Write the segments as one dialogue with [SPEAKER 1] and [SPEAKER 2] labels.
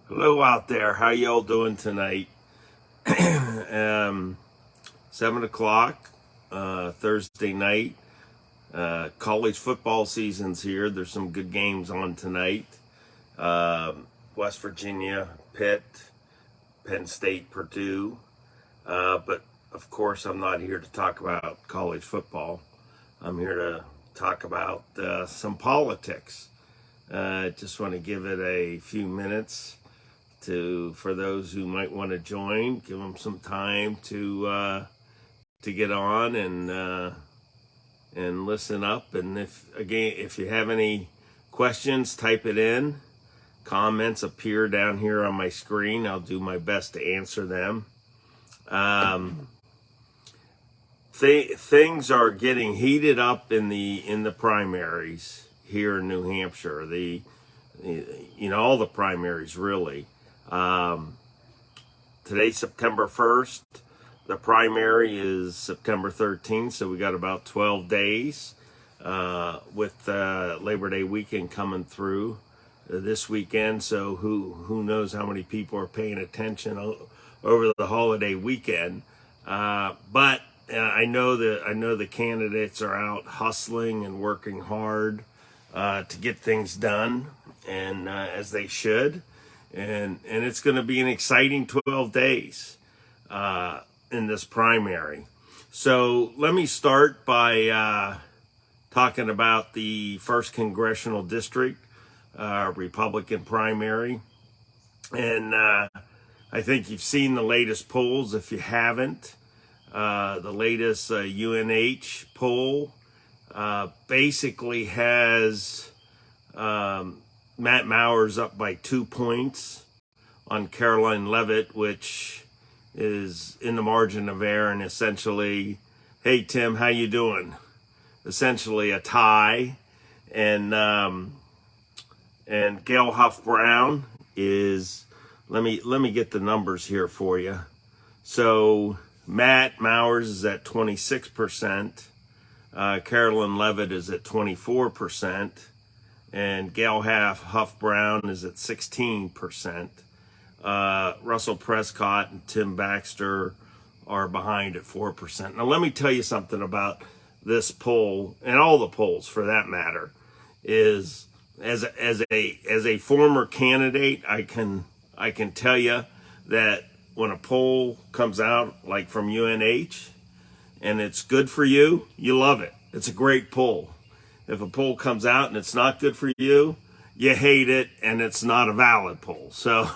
[SPEAKER 1] Hello out there. How y'all doing tonight? 7 o'clock, Thursday night. College football season's here. There's some good games on tonight. West Virginia, Pitt, Penn State, Purdue. But of course, I'm not here to talk about college football. I'm here to talk about some politics. Just want to give it a few minutes for those who might want to join, give them some time to get on and listen up. And if you have any questions, type it in. Comments appear down here on my screen. I'll do my best to answer them. Things are getting heated up in the primaries here in New Hampshire. All the primaries really. Today's September 1st. The primary is September 13th, so we got about 12 days with Labor Day weekend coming through this weekend. So who knows how many people are paying attention over the holiday weekend. But I know the candidates are out hustling and working hard to get things done, and as they should. And it's going to be an exciting 12 days in this primary. So let me start by talking about the 1st Congressional District Republican primary. And I think you've seen the latest polls. If you haven't, the latest UNH poll basically has Matt Mowers up by 2 points on Caroline Leavitt, which is in the margin of error, and essentially, hey Tim, how you doing? Essentially a tie. And Gail Huff Brown is, let me get the numbers here for you. So Matt Mowers is at 26%, Carolyn Leavitt is at 24%, and Gail Huff Brown is at 16%. Russell Prescott and Tim Baxter are behind at 4%. Now let me tell you something about this poll, and all the polls for that matter, is as a former candidate, I can tell you that when a poll comes out like from UNH and it's good for you, you love it. It's a great poll. If a poll comes out and it's not good for you, you hate it, and it's not a valid poll. So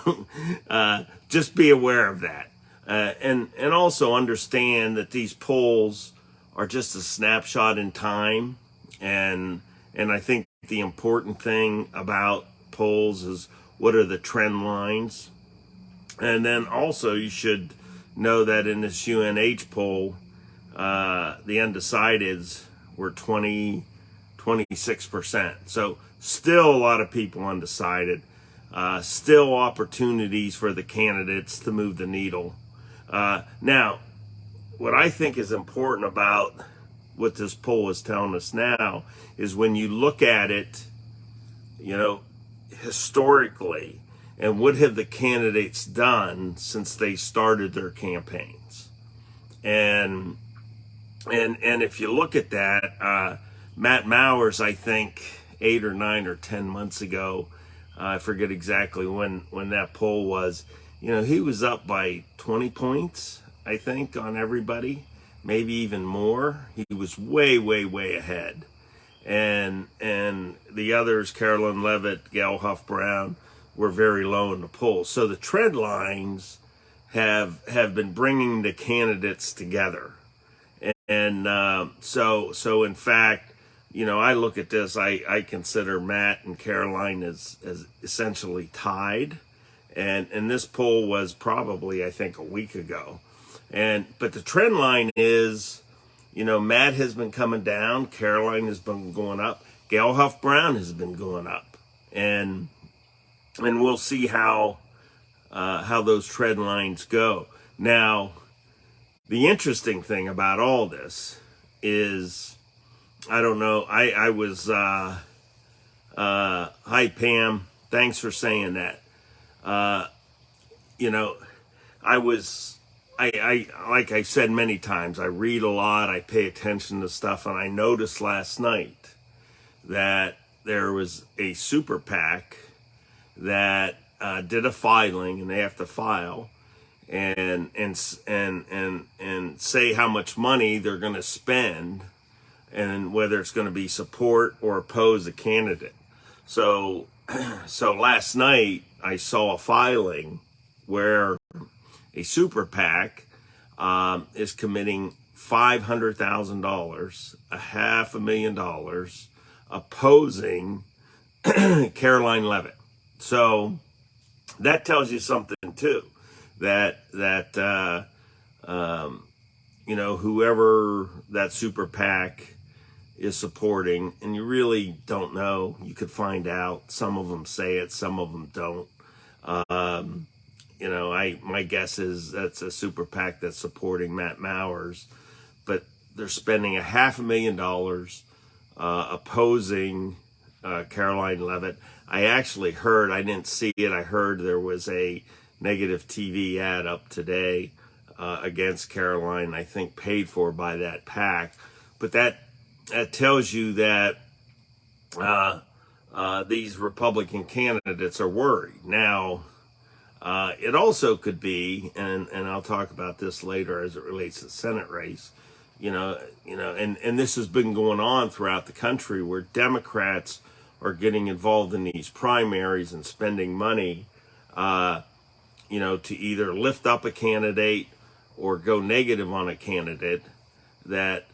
[SPEAKER 1] just be aware of that. And also understand that these polls are just a snapshot in time. And I think the important thing about polls is what are the trend lines. And then also you should know that in this UNH poll, the undecideds were 26%. So still a lot of people undecided. Still opportunities for the candidates to move the needle. Now, what I think is important about what this poll is telling us now is when you look at it, historically, and what have the candidates done since they started their campaigns? And if you look at that, Matt Mowers, I think 8 or 9 or 10 months ago, I forget exactly when that poll was, he was up by 20 points, I think, on everybody, maybe even more. He was way, way, way ahead. And the others, Carolyn Leavitt, Gail Huff Brown, were very low in the polls. So the trend lines have been bringing the candidates together. And so in fact, I look at this, I consider Matt and Caroline as essentially tied. And this poll was probably, I think, a week ago. But the trend line is, Matt has been coming down, Caroline has been going up, Gail Huff Brown has been going up. And we'll see how those trend lines go. Now, the interesting thing about all this is, I don't know, I was, hi Pam, thanks for saying that. You know, I like I said many times, I read a lot, I pay attention to stuff, and I noticed last night that there was a super PAC that did a filing, and they have to file and say how much money they're going to spend, and whether it's going to be support or oppose a candidate. So, so last night I saw a filing where a super PAC is committing $500,000, $500,000, opposing Caroline Leavitt. So that tells you something too, that whoever that super PAC is supporting, and you really don't know. You could find out. Some of them say it, some of them don't. My guess is that's a super PAC that's supporting Matt Mowers, but they're spending $500,000 opposing Caroline Leavitt. I actually heard, I didn't see it, I heard there was a negative TV ad up today against Caroline, I think paid for by that PAC. But that tells you that these Republican candidates are worried. Now, it also could be, and I'll talk about this later as it relates to the Senate race, and this has been going on throughout the country where Democrats are getting involved in these primaries and spending money, to either lift up a candidate or go negative on a candidate that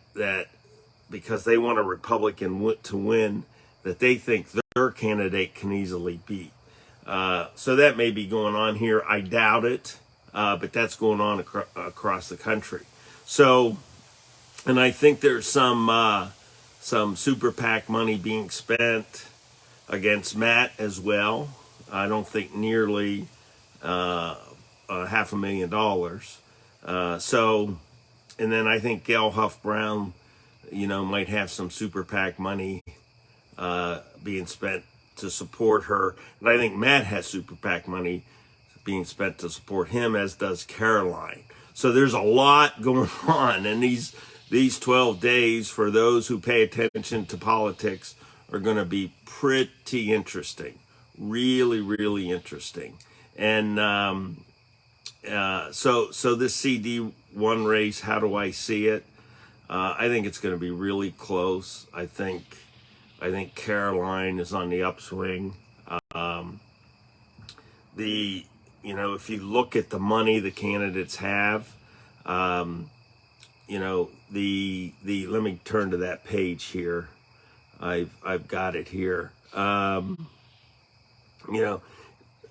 [SPEAKER 1] because they want a Republican to win that they think their candidate can easily beat. So that may be going on here. I doubt it, but that's going on across the country. So, and I think there's some super PAC money being spent against Matt as well. I don't think nearly $500,000. So, and then I think Gail Huff Brown, might have some super PAC money being spent to support her. And I think Matt has super PAC money being spent to support him, as does Caroline. So there's a lot going on. And these 12 days, for those who pay attention to politics, are going to be pretty interesting. Really, really interesting. And so this CD1 race, how do I see it? I think it's going to be really close. I think Caroline is on the upswing. If you look at the money the candidates have, let me turn to that page here. I've got it here.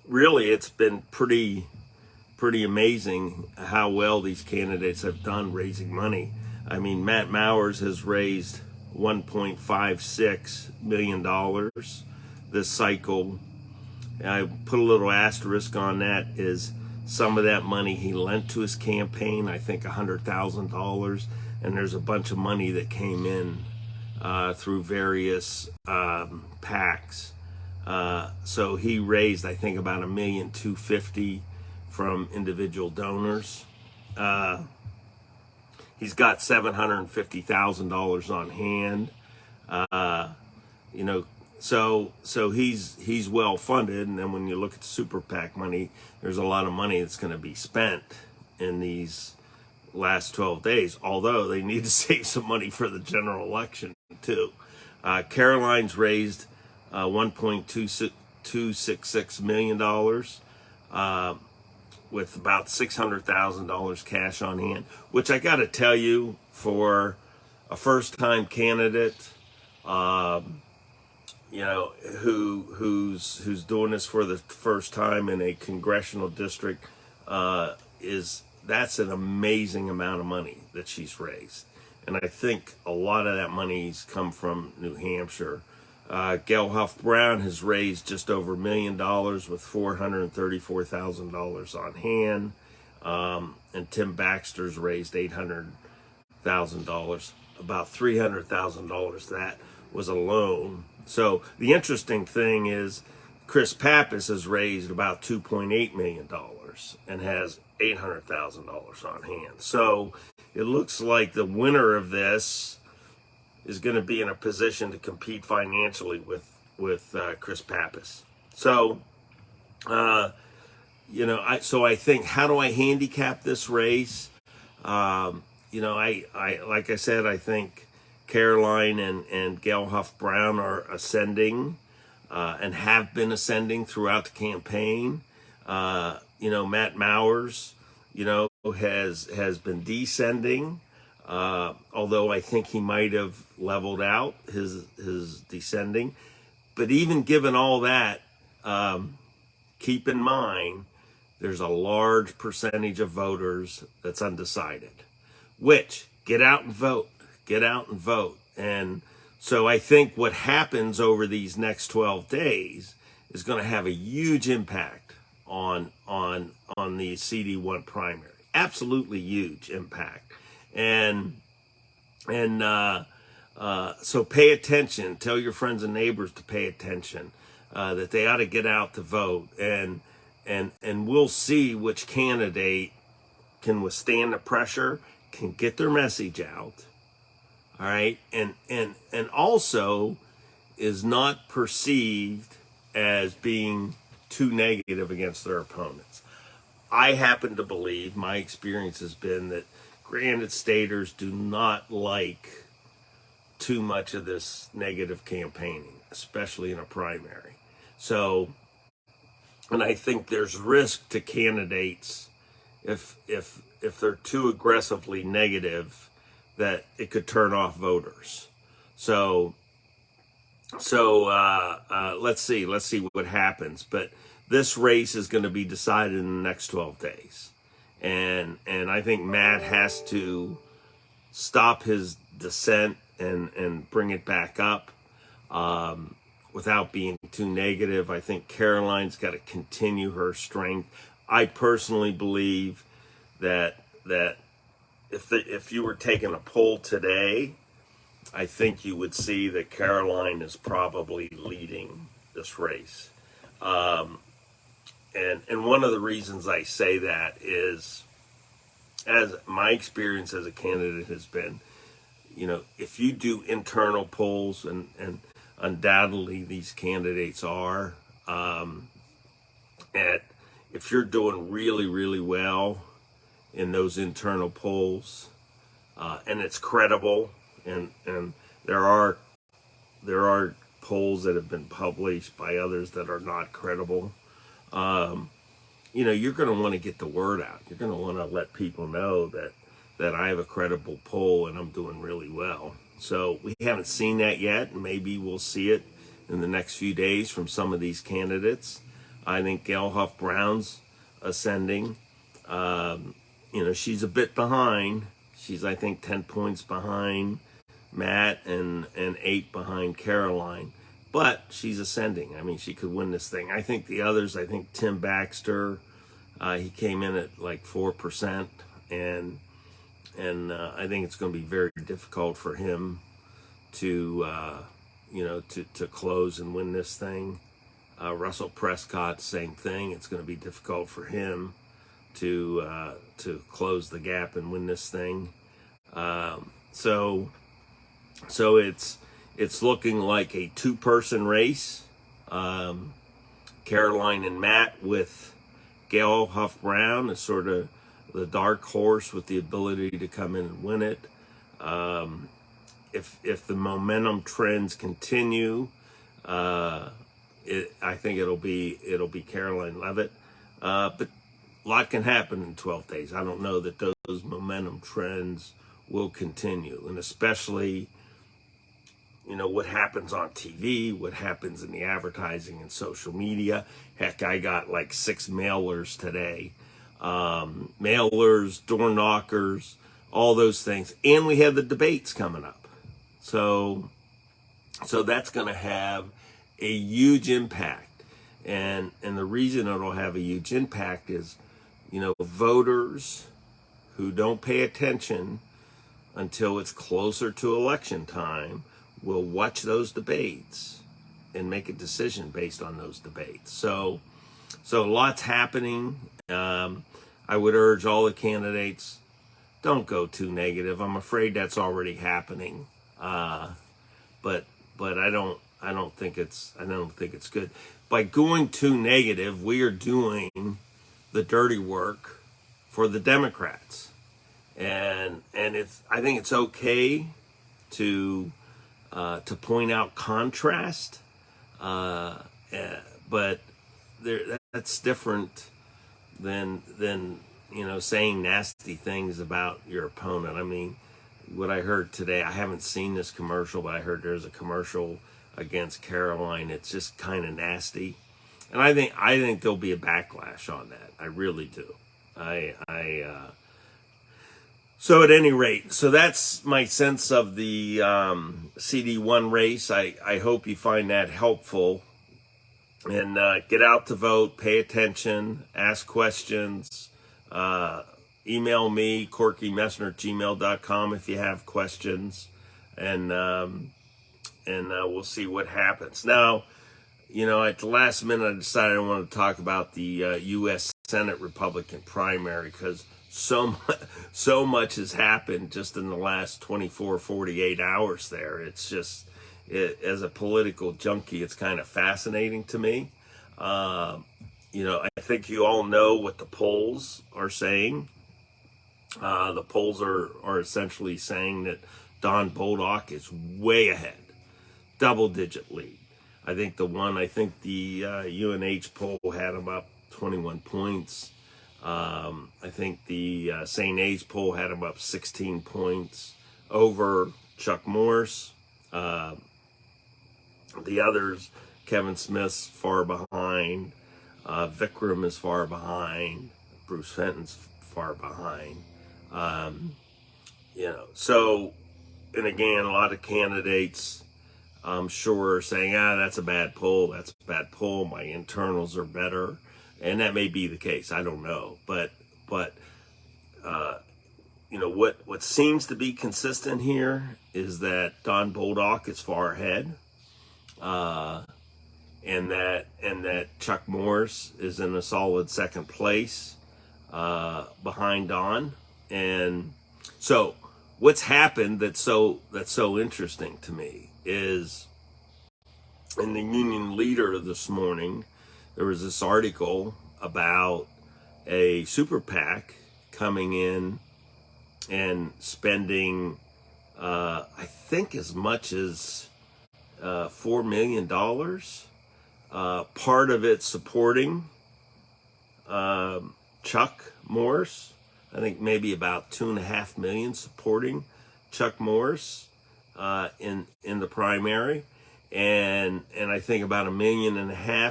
[SPEAKER 1] Really, it's been pretty amazing how well these candidates have done raising money. I mean, Matt Mowers has raised $1.56 million this cycle. I put a little asterisk on that, is some of that money he lent to his campaign, I think $100,000, and there's a bunch of money that came in through various PACs. So he raised, I think, about $1,250,000 from individual donors. He's got $750,000 on hand. So he's well funded. And then when you look at the super PAC money, there's a lot of money that's going to be spent in these last 12 days. Although they need to save some money for the general election too. Caroline's raised $1.266 million. With about $600,000 cash on hand, which I got to tell you, for a first-time candidate, who's doing this for the first time in a congressional district, that's an amazing amount of money that she's raised, and I think a lot of that money's come from New Hampshire. Gail Huff Brown has raised just over $1 million with $434,000 on hand. And Tim Baxter's raised $800,000. About $300,000 that was a loan. So the interesting thing is Chris Pappas has raised about $2.8 million and has $800,000 on hand. So it looks like the winner of this is going to be in a position to compete financially with Chris Pappas. So, I think, how do I handicap this race? I like I said, I think Caroline and Gail Huff Brown are ascending and have been ascending throughout the campaign. Matt Mowers, has been descending. Although I think he might have leveled out his descending. But even given all that, keep in mind, there's a large percentage of voters that's undecided, which get out and vote. And so I think what happens over these next 12 days is going to have a huge impact on the CD1 primary. Absolutely huge impact. And so pay attention. Tell your friends and neighbors to pay attention, that they ought to get out to vote. And we'll see which candidate can withstand the pressure, can get their message out. All right. And also is not perceived as being too negative against their opponents. I happen to believe, my experience has been that Granite Staters do not like too much of this negative campaigning, especially in a primary. So, and I think there's risk to candidates if they're too aggressively negative, that it could turn off voters. So let's see what happens. But this race is going to be decided in the next 12 days. And I think Matt has to stop his descent and bring it back up without being too negative. I think Caroline's got to continue her strength. I personally believe that if you were taking a poll today, I think you would see that Caroline is probably leading this race. And one of the reasons I say that is, as my experience as a candidate has been, if you do internal polls, and undoubtedly these candidates are, if you're doing really, really well in those internal polls, and it's credible, and there are polls that have been published by others that are not credible, you're going to want to get the word out. You're going to want to let people know that I have a credible poll and I'm doing really well. So we haven't seen that yet. Maybe we'll see it in the next few days from some of these candidates. I think Gail Huff Brown's ascending. She's a bit behind. She's, I think, 10 points behind Matt and 8 behind Caroline. But she's ascending. I mean, she could win this thing. I think the others, Tim Baxter, he came in at like 4%. And I think it's going to be very difficult for him to close and win this thing. Russell Prescott, same thing. It's going to be difficult for him to close the gap and win this thing. So it's looking like a 2-person race. Caroline and Matt, with Gail Huff Brown as sort of the dark horse with the ability to come in and win it. If the momentum trends continue, I think it'll be Caroline Leavitt. But a lot can happen in 12 days. I don't know that those momentum trends will continue, and especially, what happens on TV, what happens in the advertising and social media. Heck, I got like 6 mailers today. Mailers, door knockers, all those things. And we have the debates coming up. So that's going to have a huge impact. And the reason it'll have a huge impact is, voters who don't pay attention until it's closer to election time will watch those debates make a decision based on those debates. So lots happening. I would urge all the candidates, don't go too negative. I'm afraid that's already happening. But I don't think it's good. By going too negative, we are doing the dirty work for the Democrats. And I think it's okay to point out contrast, but that's different than saying nasty things about your opponent. I mean, what I heard today, I haven't seen this commercial, but I heard there's a commercial against Caroline. It's just kind of nasty, and I think there'll be a backlash on that. I really do. So at any rate, so that's my sense of the CD1 race. I hope you find that helpful. And get out to vote, pay attention, ask questions. Email me, Corky Messner at gmail.com if you have questions. And we'll see what happens. Now, at the last minute, I decided I wanted to talk about the U.S. Senate Republican primary because so much has happened just in the last 24, 48 hours there. It's just, as a political junkie, it's kind of fascinating to me. I think you all know what the polls are saying. The polls are essentially saying that Don Bolduc is way ahead, double-digit lead. I think the UNH poll had him up 21 points. I think the St. A's poll had him up 16 points over Chuck Morse. The others, Kevin Smith's far behind. Vikram is far behind. Bruce Fenton's far behind. So, and again, a lot of candidates, I'm sure, are saying, that's a bad poll. That's a bad poll. My internals are better. And that may be the case. I don't know. But what seems to be consistent here is that Don Bolduc is far ahead. And that Chuck Morse is in a solid second place behind Don. And so what's happened that's so interesting to me is in the Union Leader this morning, there was this article about a super PAC coming in and spending, I think, as much as $4 million. Part of it supporting Chuck Morse. I think maybe about $2.5 million supporting Chuck Morse in the primary, and I think about $1.5 million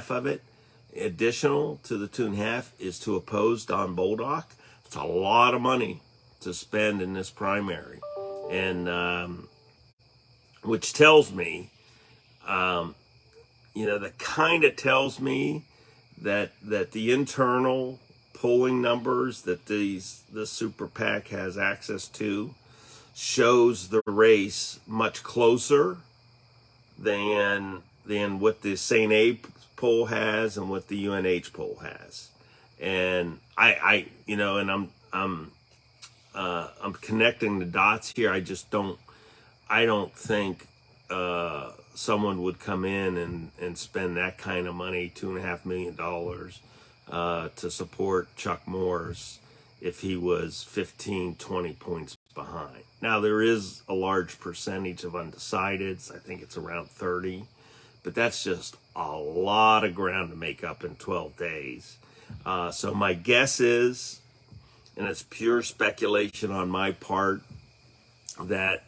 [SPEAKER 1] of it, additional to the 2.5, is to oppose Don Bolduc. It's a lot of money to spend in this primary, and which tells me, that kind of tells me that the internal polling numbers that this super PAC has access to shows the race much closer than what the St. A poll has and what the UNH poll has. And I'm connecting the dots here. I don't think someone would come in and spend that kind of money, $2.5 million, to support Chuck Morse if he was 15, 20 points behind. Now, there is a large percentage of undecideds. I think it's around 30, but that's just a lot of ground to make up in 12 days. So my guess is, and it's pure speculation on my part, that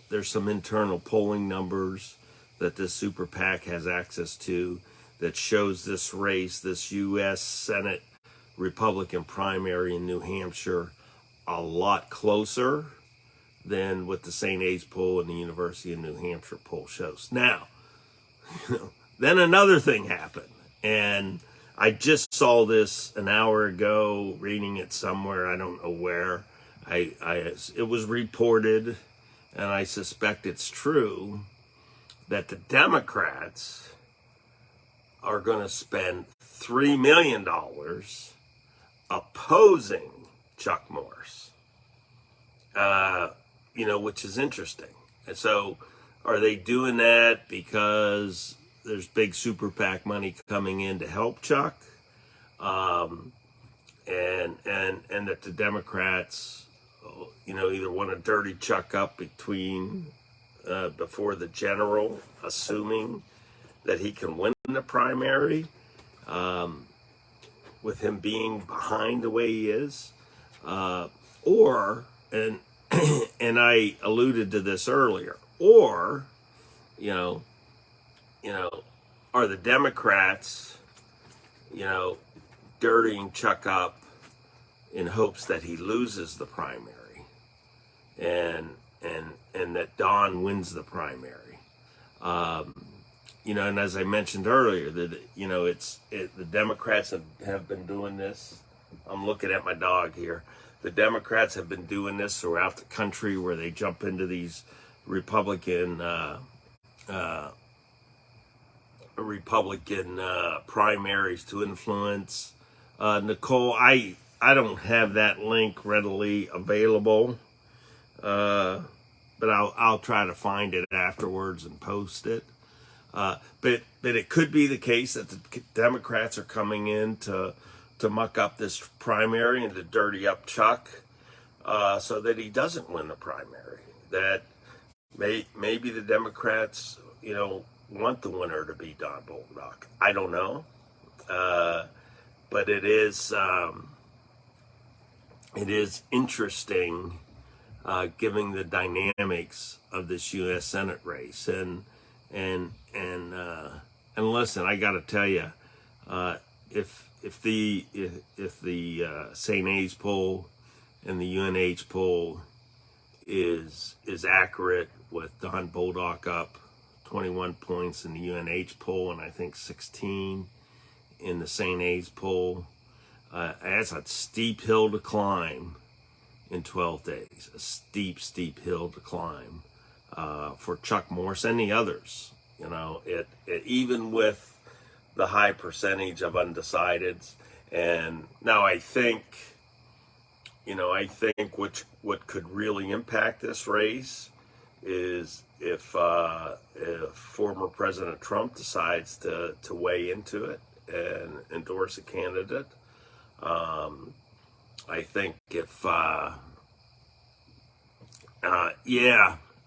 [SPEAKER 1] there's some internal polling numbers that this super PAC has access to that shows this race, this U.S. Senate Republican primary in New Hampshire, a lot closer than what the St. A's poll and the University of New Hampshire poll shows. Now, then another thing happened, and I just saw this an hour ago, reading it somewhere, I don't know where. It was reported and I suspect it's true, that the Democrats are going to spend $3 million opposing Chuck Morse, which is interesting. And so are they doing that because there's big super PAC money coming in to help Chuck? And that the Democrats, either want to dirty Chuck up before the general, assuming that he can win the primary, with him being behind the way he is, or and I alluded to this earlier, or are the Democrats, dirtying Chuck up in hopes that he loses the primary, and that Don wins the primary. And as I mentioned earlier, that the Democrats have been doing this. I'm looking at my dog here. The Democrats have been doing this throughout the country, where they jump into these Republican primaries to influence. Nicole, I don't have that link readily available, but I'll try to find it afterwards and post it. But it could be the case that the Democrats are coming in to muck up this primary and to dirty up Chuck, so that he doesn't win the primary. That maybe the Democrats, want the winner to be Don Bolduc. I don't know, but it is interesting, given the dynamics of this U.S. Senate race. And listen, I got to tell you, if the St. A's poll and the UNH poll is accurate, with Don Bolduc up 21 points in the UNH poll and I think 16 in the St. A's poll, that's a steep hill to climb in 12 days. A steep hill to climb for Chuck Morse and the others. It even with the high percentage of undecideds. And now I think what could really impact this race is if former President Trump decides to weigh into it and endorse a candidate. I think if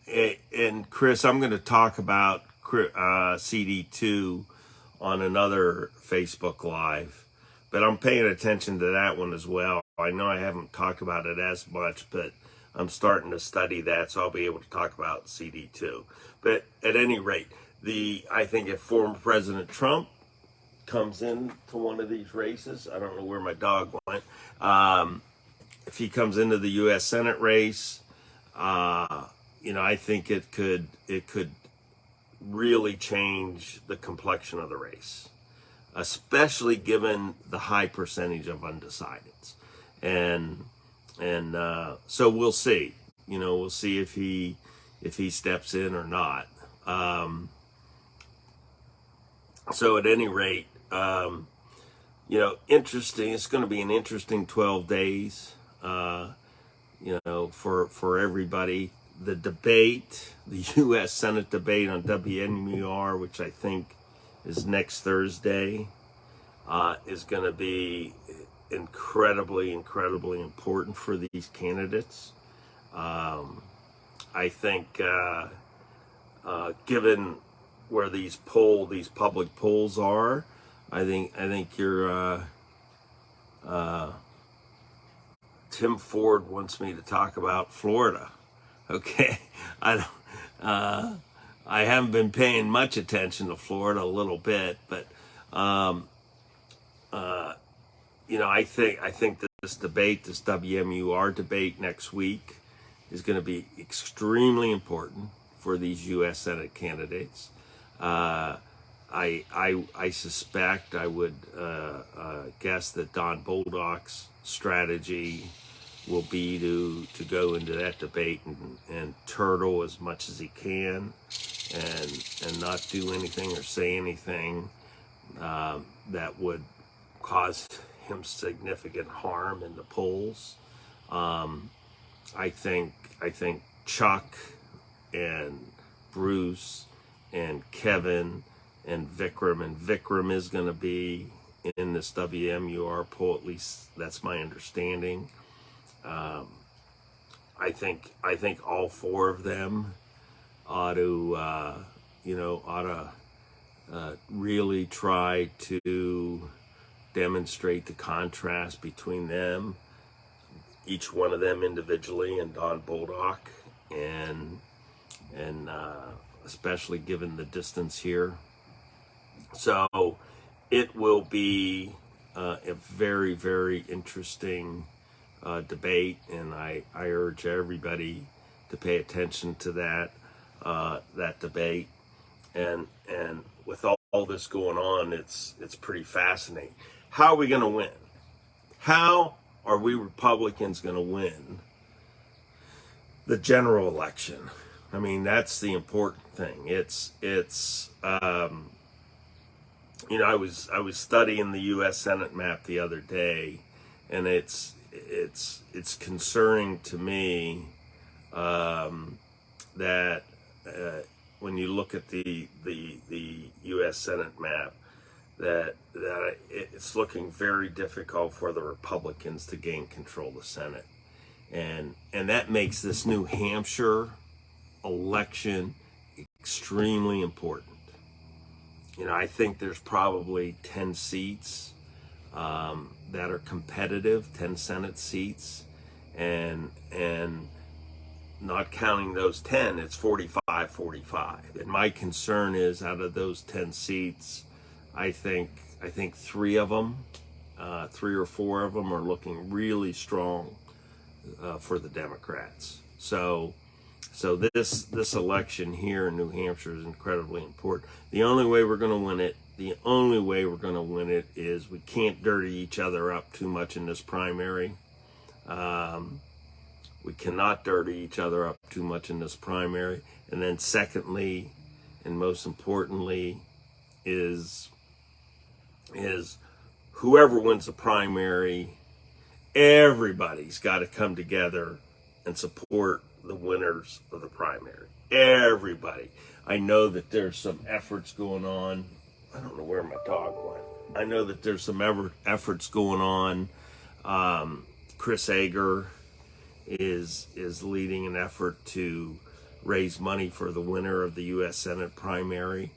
[SPEAKER 1] and Chris, I'm going to talk about CD2 on another Facebook Live, but I'm paying attention to that one as well. I know I haven't talked about it as much, but I'm starting to study that, so I'll be able to talk about CD2. But at any rate, I think if former President Trump comes in to one of these races, I don't know where my dog went, if he comes into the U.S. Senate race, I think it could really change the complexion of the race, especially given the high percentage of undecideds. And so we'll see. We'll see if he steps in or not. So at any rate, interesting. It's going to be an interesting 12 days. For everybody. The debate, the U.S. Senate debate on WNUR, which I think is next Thursday, is going to be incredibly important for these candidates. I think, given where these public polls are, I think you're. Tim Ford wants me to talk about Florida. Okay, I haven't been paying much attention to Florida, a little bit, but I think that this debate, this WMUR debate next week, is going to be extremely important for these U.S. Senate candidates. I suspect, I would guess that Don Bolduc's strategy will be to go into that debate and turtle as much as he can, and not do anything or say anything that would cause him significant harm in the polls. I think Chuck and Bruce and Kevin and Vikram is going to be in this WMUR poll. At least that's my understanding. I think all four of them ought to really try to demonstrate the contrast between them, each one of them individually, and Don Boldock, and especially given the distance here. So it will be a very, very interesting debate, and I urge everybody to pay attention to that debate. And with all this going on, it's pretty fascinating. How are we going to win? How are we Republicans going to win the general election? I mean, that's the important thing. I was studying the U.S. Senate map the other day, and it's concerning to me that when you look at the U.S. Senate map, that it's looking very difficult for the Republicans to gain control of the Senate, and that makes this New Hampshire election extremely important. I think there's probably 10 seats that are competitive, 10 Senate seats, and not counting those 10, it's 45-45. And my concern is, out of those 10 seats, I think 3 of them, 3 or 4 of them are looking really strong for the Democrats. So this election here in New Hampshire is incredibly important. The only way we're going to win it is we can't dirty each other up too much in this primary. We cannot dirty each other up too much in this primary. And then secondly, and most importantly, is whoever wins the primary, everybody's got to come together and support the winners of the primary. Everybody. I know that there's some efforts going on. I don't know where my dog went. I know that there's some efforts going on. Chris Ager is leading an effort to raise money for the winner of the U.S. Senate primary,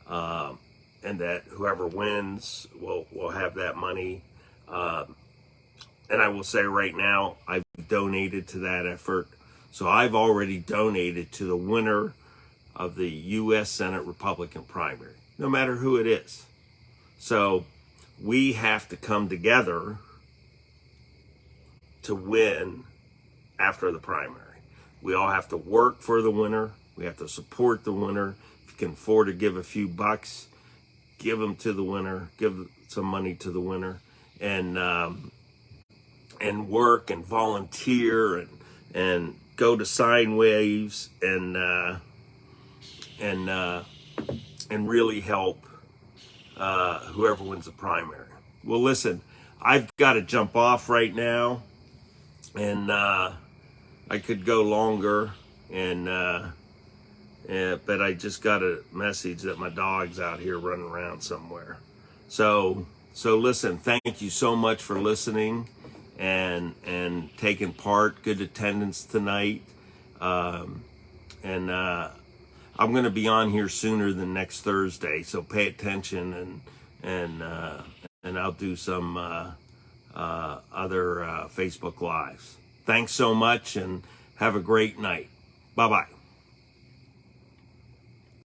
[SPEAKER 1] and that whoever wins will have that money. And I will say right now, I've donated to that effort. So I've already donated to the winner of the U.S. Senate Republican primary, no matter who it is. So we have to come together to win after the primary. We all have to work for the winner. We have to support the winner. If you can afford to give a few bucks, give them to the winner. Give some money to the winner, and work and volunteer and go to sign waves and really help whoever wins the primary. Well, listen, I've got to jump off right now, and I could go longer, but I just got a message that my dog's out here running around somewhere. So listen, thank you so much for listening and taking part. Good attendance tonight. I'm going to be on here sooner than next Thursday, so pay attention, and I'll do some other Facebook Lives. Thanks so much, and have a great night. Bye-bye.